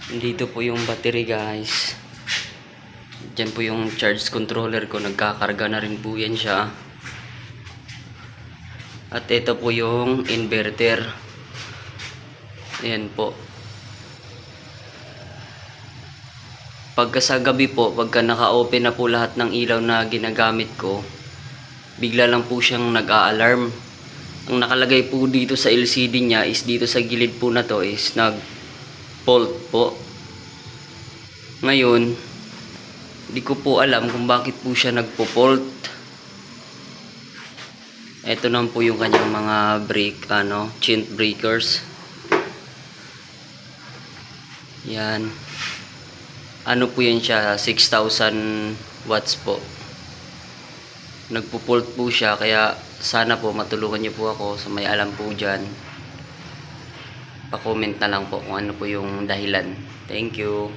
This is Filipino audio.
Dito po yung battery guys. Diyan po yung charge controller ko. Nagkakarga na rin po yan siya. At ito po yung inverter. Ayan po. Pagka sa gabi po, pagka naka-open na po lahat ng ilaw na ginagamit ko, bigla lang po siyang nag-a-alarm. Ang nakalagay po dito sa LCD niya is dito sa gilid po na to is nag-fault po. Ngayon, di ko po alam kung bakit po siya nagpo-fault. Ito naman po yung kanyang mga brake, chint breakers. Yan. Ano po yan siya, 6,000 watts po. Nagpo-fault po siya, kaya sana po matulungan niyo po ako sa may alam po dyan. Pa-comment na lang po kung ano po yung dahilan. Thank you.